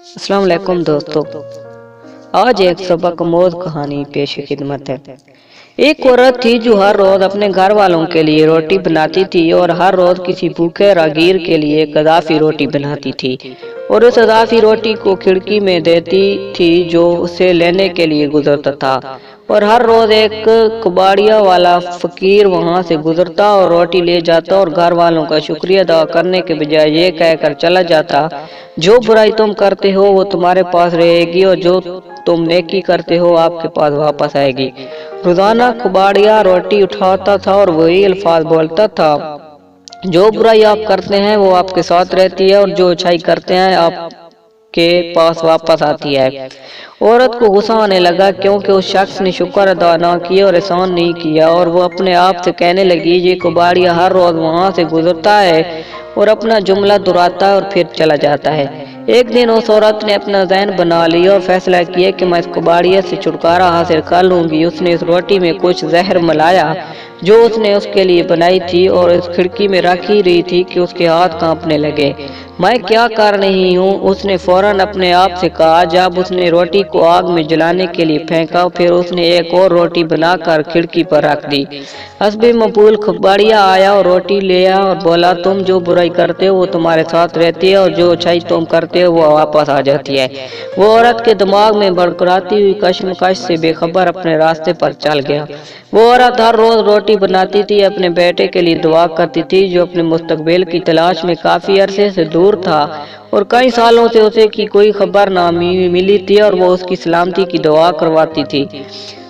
अस्सलाम वालेकुम दोस्तों। आज एक सबक आमोज कहानी पेश खिदमत है। एक औरत थी जो हर रोज अपने घर वालों के लिए रोटी बनाती थी और हर रोज किसी भूखे राहगीर के लिए एक अज़ाफ़ी रोटी बनाती थी और उस अज़ाफ़ी रोटी को खिड़की में देती थी जो उसे लेने के लिए गुजरता था। और हर रोज एक कबाड़िया वाला फकीर वहां से गुजरता और रोटी ले जाता और घर वालों का शुक्रिया अदा करने के बजाय ये कहकर चला जाता, जो बुराई तुम करते हो वो तुम्हारे पास रहेगी और जो तुम नेकी करते हो आपके पास वापस आएगी। रोजाना कबाड़िया रोटी उठाता था और वही अल्फाज बोलता था, जो बुराई आप करते हैं वो आपके साथ रहती है और जो अच्छाई करते हैं आपके पास वापस आती है। औरत को गुस्सा आने लगा क्योंकि उस शख्स ने शुक्र अदा ना किया और एहसान नहीं किया, और वो अपने आप से कहने लगी, ये कबाड़िया हर रोज वहां से गुजरता है और अपना जुमला दोहराता है और फिर चला जाता है। एक दिन उस औरत ने अपना ज़हन बना लिया और फैसला किया कि मैं इस कबाड़िया से छुटकारा हासिल कर लूंगी। उसने इस रोटी में कुछ जहर मिलाया जो उसने उसके लिए बनाई थी और इस खिड़की में रख ही रही थी कि उसके हाथ कांपने लगे। मैं क्या कर रही हूँ, उसने फौरन अपने आप से कहा। जब उसने रोटी को आग में जलाने के लिए फेंका, फिर उसने एक और रोटी बनाकर खिड़की पर रख दी। हस्बे मकबूल कबाड़िया आया और रोटी लिया और बोला, तुम जो बुराई करते हो वो तुम्हारे साथ रहती है और जो अच्छाई तुम करते हो वो वापस आ जाती है। वो औरत के दिमाग में भड़कती हुई कश्मकश से बेखबर अपने रास्ते पर चल गया। वो औरत हर रोज रोटी बनाती थी, अपने बेटे के लिए दुआ करती थी जो अपने मुस्तकबिल की तलाश में काफी अरसे से दूर था और कई सालों से उसे की कोई खबर ना मिली थी, और वो उसकी सलामती की दुआ करवाती थी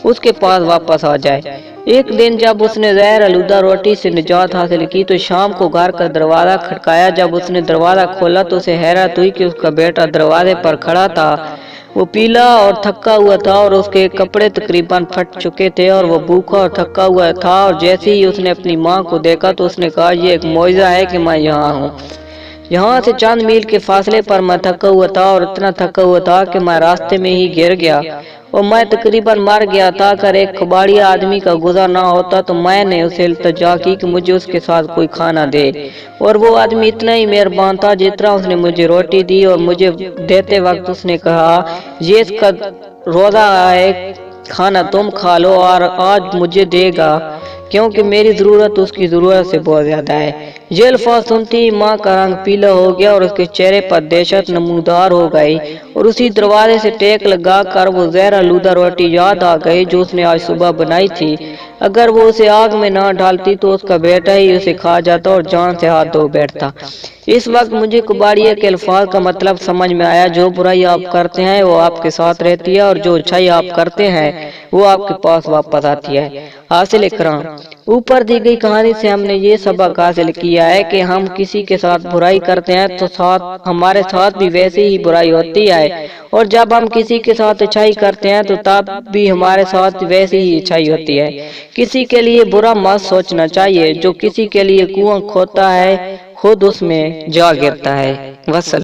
उसके पास वापस आ जाए। एक दिन जब उसने जहर आलूदा रोटी से निजात हासिल की तो शाम को घर का दरवाजा खटकाया। जब उसने दरवाजा खोला तो उसे हैरत हुई कि उसका बेटा दरवाजे पर खड़ा था। वो पीला और थका हुआ था और उसके कपड़े तकरीबन फट चुके थे और वो भूखा और थका हुआ था। और जैसे ही उसने अपनी माँ को देखा तो उसने कहा, ये एक मौजज़ा है कि मैं यहाँ हूँ। यहाँ से चंद मील के फासले पर मैं थका हुआ था और इतना थका हुआ था कि मैं रास्ते में ही गिर गया और मैं तकरीबन मर गया था। अगर एक कबाड़िया आदमी का गुजर ना होता तो मैंने उसे इल्तिजा की कि मुझे उसके साथ कोई खाना दे, और वो आदमी इतना ही मेहरबान था जितना उसने मुझे रोटी दी। और मुझे देते वक्त उसने कहा, ये इसका रोजा है, खाना तुम खा लो और आज मुझे देगा क्योंकि मेरी जरूरत उसकी जरूरत से बहुत ज्यादा है। ये अल्फाज सुनती ही माँ का रंग पीला हो गया और उसके चेहरे पर दहशत नमूदार हो गई और उसी दरवाजे से टेक लगा कर वो जहर आलूदा रोटी याद आ गई जो उसने आज सुबह बनाई थी। अगर वो उसे आग में ना डालती तो उसका बेटा ही उसे खा जाता और जान से हाथ धो बैठता। इस वक्त मुझे कबाड़िया के अल्फाज का मतलब समझ में आया, जो बुराई आप करते हैं वो आपके साथ रहती है और जो अच्छाई आप करते हैं वो आपके पास वापस आती है। हासिल इकराम, ऊपर दी गई कहानी से हमने ये सबक हासिल किया है कि हम किसी के साथ बुराई करते हैं तो हमारे साथ भी वैसे ही बुराई होती है, और जब हम किसी के साथ अच्छाई करते हैं तो तब भी हमारे साथ वैसी ही अच्छाई होती है। किसी के लिए बुरा मत सोचना चाहिए, जो किसी के लिए कुआं खोदता है खुद उसमें जा गिरता है। वसल